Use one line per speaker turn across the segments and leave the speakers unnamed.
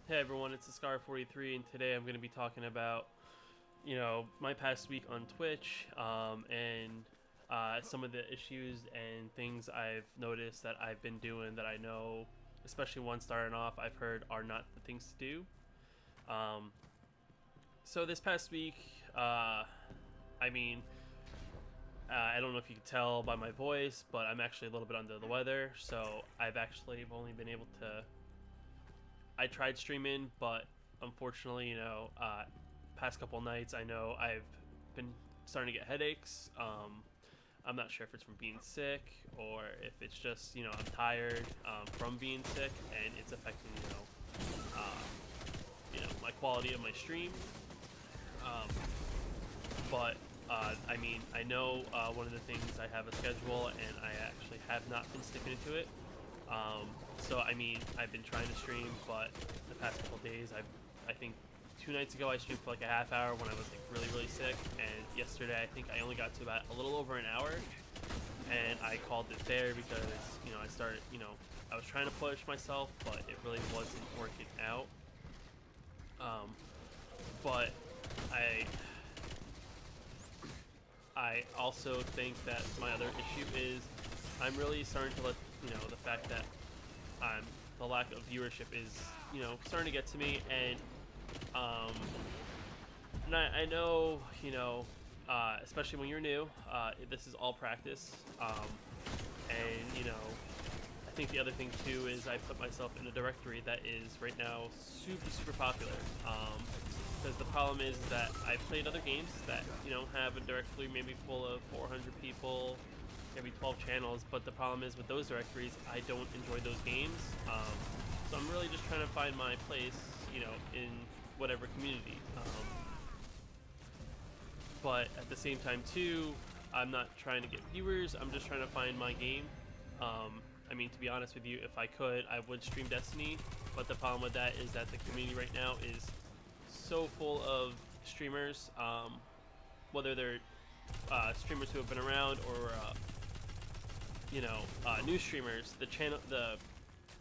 Hey everyone, it's Scar43, and today I'm going to be talking about, my past week on Twitch, and some of the issues and things I've noticed that I've been doing that I know, especially one starting off, I've heard are not the things to do. Um, so this past week, I mean, I don't know if you can tell by my voice, but I'm actually a little bit under the weather, so I've actually only been able to. I tried streaming, but unfortunately, past couple nights, I know I've been starting to get headaches. I'm not sure if it's from being sick or if it's just, I'm tired from being sick, and it's affecting, my quality of my stream. Um, but I mean, I know one of the things, I have a schedule, and I actually have not been sticking to it. So I mean, I've been trying to stream, but the past couple days, I think 2 nights ago I streamed for like a half hour when I was like really sick, and yesterday I think I only got to about a little over an hour, and I called it there because I started, I was trying to push myself, but it really wasn't working out. But I also think that my other issue is I'm really starting to let the fact that the lack of viewership is starting to get to me, and I know especially when you're new, this is all practice, and I think the other thing too is I put myself in a directory that is right now super popular. Because the problem is that I've played other games that have a directory maybe full of 400 people, maybe 12 channels, but the problem is with those directories, I don't enjoy those games. So I'm really just trying to find my place, in whatever community. But at the same time too, I'm not trying to get viewers, I'm just trying to find my game. I mean, to be honest with you, if I could, I would stream Destiny, but the problem with that is that the community right now is so full of streamers, whether they're streamers who have been around or new streamers. The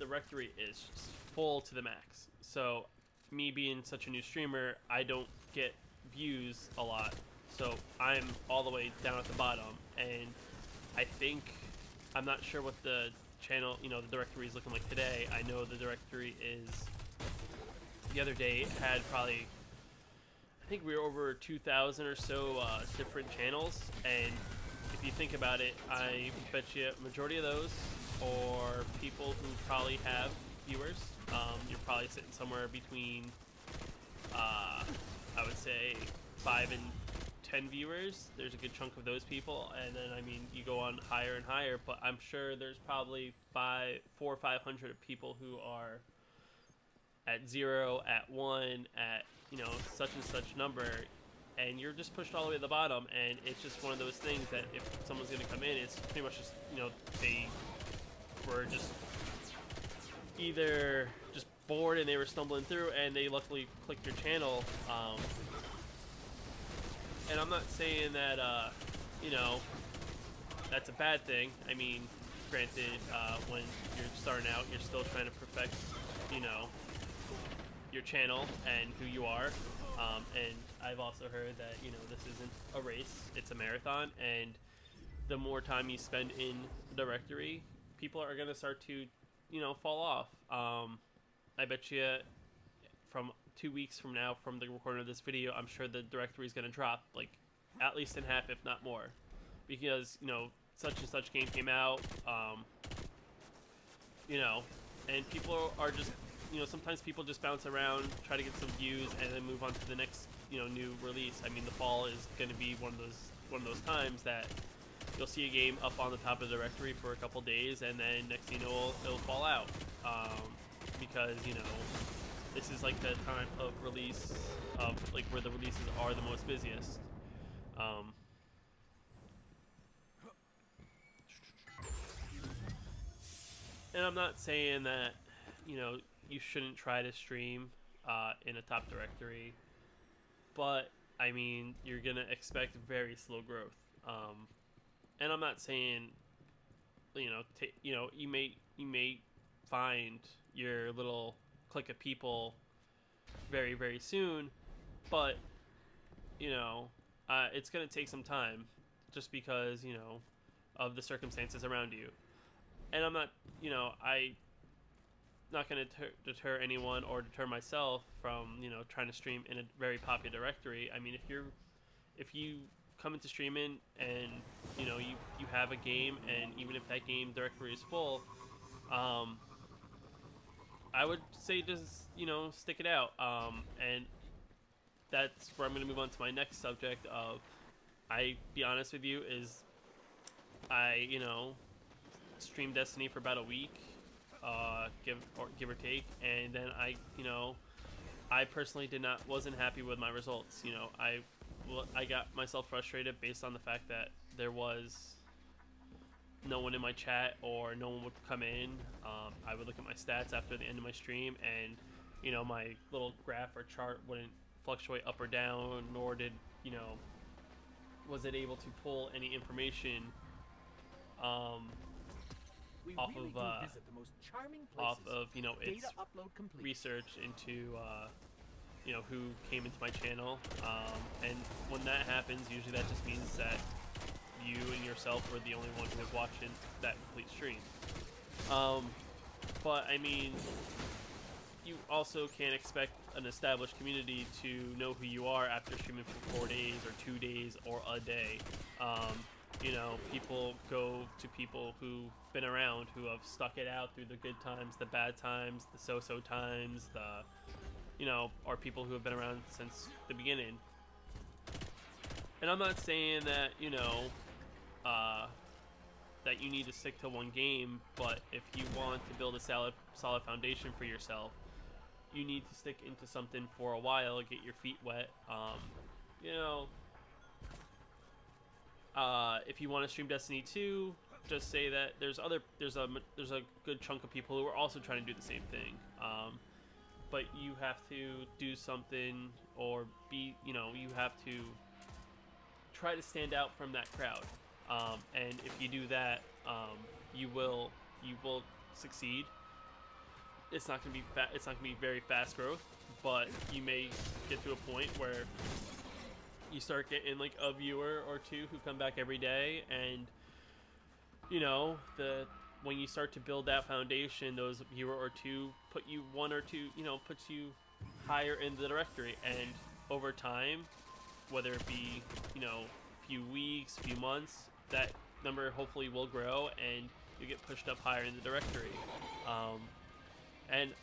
directory is just full to the max. So me being such a new streamer, I don't get views a lot, so I'm all the way down at the bottom. And I think, I'm not sure what the channel, the directory is looking like today. I know the directory is, the other day had probably, I think we were over 2,000 or so different channels, and if you think about it, I bet you a majority of those are people who probably have viewers. You're probably sitting somewhere between, I would say, 5 and 10 viewers. There's a good chunk of those people, and then I mean, you go on higher and higher. But I'm sure there's probably 400 or 500 people who are at 0, at 1, at such and such number, and you're just pushed all the way to the bottom. And it's just one of those things that if someone's going to come in, it's pretty much just they were just either just bored and they were stumbling through, and they luckily clicked your channel. And I'm not saying that that's a bad thing. I mean, granted, when you're starting out, you're still trying to perfect your channel and who you are. And I've also heard that this isn't a race, it's a marathon, and the more time you spend in the directory, people are going to start to fall off. I bet you from 2 weeks from now, from the recording of this video, I'm sure the directory is going to drop like at least in half, if not more, because such and such game came out, and people are just sometimes people just bounce around, try to get some views, and then move on to the next new release. I mean, the fall is going to be one of those times that you'll see a game up on the top of the directory for a couple days, and then next thing you know, it'll fall out, because this is like the time of release of like where the releases are the most busiest. And I'm not saying that you shouldn't try to stream in a top directory, but I mean, you're gonna expect very slow growth. And I'm not saying you may find your little clique of people very, very soon, but you know, it's gonna take some time, just because of the circumstances around you. And I'm not, I not gonna deter anyone or deter myself from trying to stream in a very popular directory. I mean, if you come into streaming and you have a game, and even if that game directory is full, I would say just stick it out. And that's where I'm going to move on to my next subject of, I be honest with you, is I streamed Destiny for about a week, give or take, and then I personally wasn't happy with my results. I got myself frustrated based on the fact that there was no one in my chat, or no one would come in. I would look at my stats after the end of my stream, and my little graph or chart wouldn't fluctuate up or down, nor did was it able to pull any information off of its research into who came into my channel. And when that happens, usually that just means that you and yourself were the only one who was watching that complete stream. But I mean, you also can't expect an established community to know who you are after streaming for 4 days or 2 days or a day. People go to people who've been around, who have stuck it out through the good times, the bad times, the so-so times, or people who have been around since the beginning. And I'm not saying that, that you need to stick to one game, but if you want to build a solid foundation for yourself, you need to stick into something for a while, get your feet wet. If you want to stream Destiny 2, just say that there's a good chunk of people who are also trying to do the same thing. But you have to do something, or you have to try to stand out from that crowd. And if you do that, you will succeed. It's not gonna be very fast growth, but you may get to a point where you start getting like a viewer or two who come back every day, and when you start to build that foundation, those viewer or two put you puts you higher in the directory, and over time, whether it be few weeks, few months, that number hopefully will grow, and you get pushed up higher in the directory. And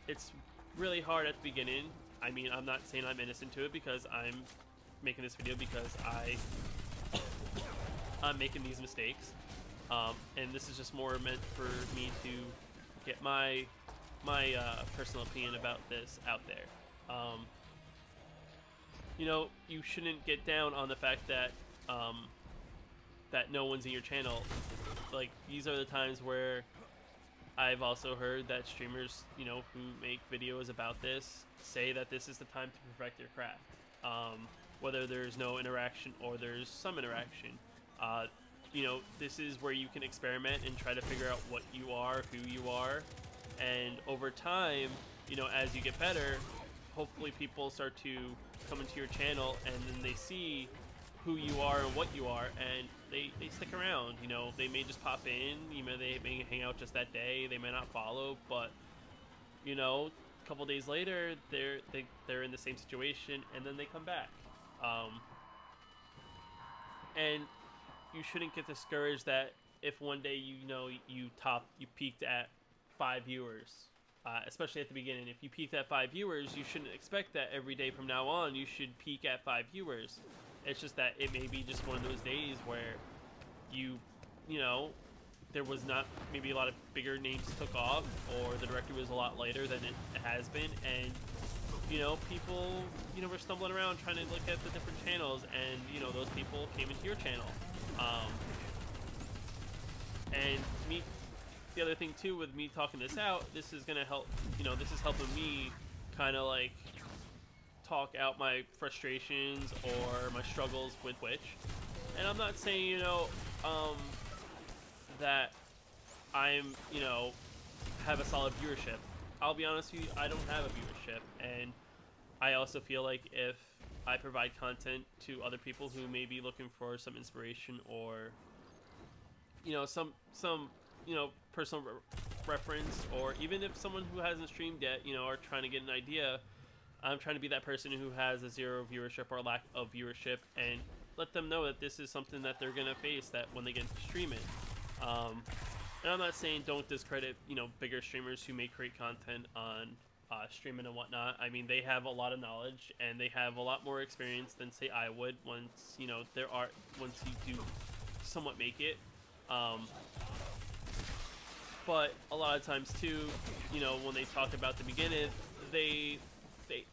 it's really hard at the beginning. I mean, I'm not saying I'm innocent to it, because I'm making this video because I'm making these mistakes. And this is just more meant for me to get my personal opinion about this out there. You shouldn't get down on the fact that that no one's in your channel. Like, these are the times where I've also heard that streamers, who make videos about this, say that this is the time to perfect your craft. Whether there's no interaction or there's some interaction. This is where you can experiment and try to figure out what you are, who you are, and over time, as you get better, hopefully people start to come into your channel, and then they see who you are and what you are, and they stick around. They may just pop in, they may hang out just that day, they may not follow, but a couple days later they're in the same situation, and then they come back. And you shouldn't get discouraged that if one day you peaked at 5 viewers, especially at the beginning. If you peaked at 5 viewers, you shouldn't expect that every day from now on you should peak at 5 viewers. It's just that it may be just one of those days where there was not maybe a lot of bigger names took off, or the directory was a lot lighter than it has been, and people were stumbling around trying to look at the different channels, and those people came into your channel. And the other thing too, with me talking this out, this is gonna help. This is helping me kind of like talk out my frustrations or my struggles with Twitch. And I'm not saying that I'm have a solid viewership. I'll be honest with you, I don't have a viewership, and I also feel like if I provide content to other people who may be looking for some inspiration or, you know, some you know, personal reference, or even if someone who hasn't streamed yet, you know, are trying to get an idea, I'm trying to be that person who has a zero viewership or lack of viewership, and let them know that this is something that they're gonna face that when they get into streaming. And I'm not saying don't discredit, you know, bigger streamers who may create content on streaming and whatnot. I mean, they have a lot of knowledge and they have a lot more experience than say I would. Once you know once you do somewhat make it. But a lot of times too, you know, when they talk about the beginning, they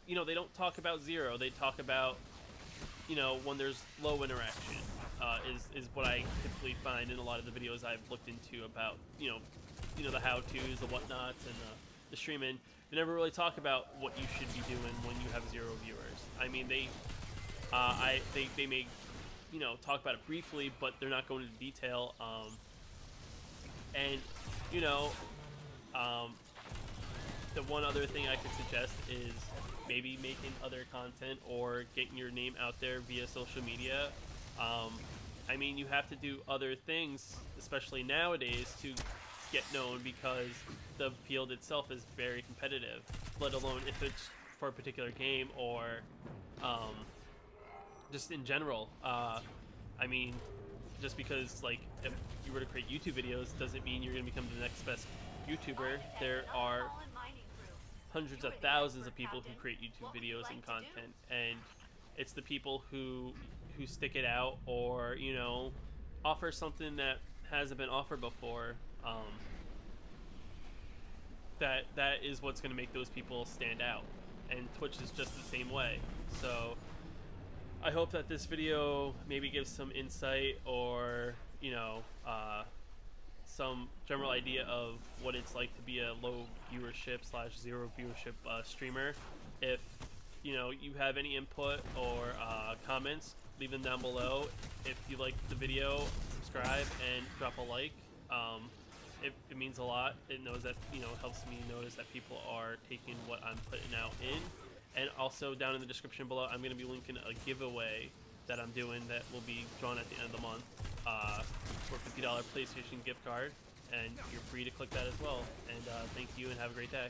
you know, they don't talk about zero. They talk about, you know, when there's low interaction. Is what I typically find in a lot of the videos I've looked into about, you know, the how-tos, the whatnots, and the streaming. They never really talk about what you should be doing when you have zero viewers. I mean, they may, you know, talk about it briefly, but they're not going into detail. And you know, the one other thing I could suggest is maybe making other content or getting your name out there via social media. I mean, you have to do other things, especially nowadays, to get known, because the field itself is very competitive, let alone if it's for a particular game or just in general. I mean, just because, like, if you were to create YouTube videos doesn't mean you're going to become the next best YouTuber. There are hundreds of thousands of people who create YouTube videos and content, and it's the people who stick it out, or, you know, offer something that hasn't been offered before. That is what's going to make those people stand out, and Twitch is just the same way. So I hope that this video maybe gives some insight, or, you know, some general idea of what it's like to be a low viewership / zero viewership streamer. If, you know, you have any input or comments, leave them down below. If you like the video, subscribe and drop a like. It means a lot. It knows that, you know, helps me notice that people are taking what I'm putting out in. And also down in the description below, I'm going to be linking a giveaway that I'm doing that will be drawn at the end of the month for a $50 PlayStation gift card, and you're free to click that as well. And thank you and have a great day.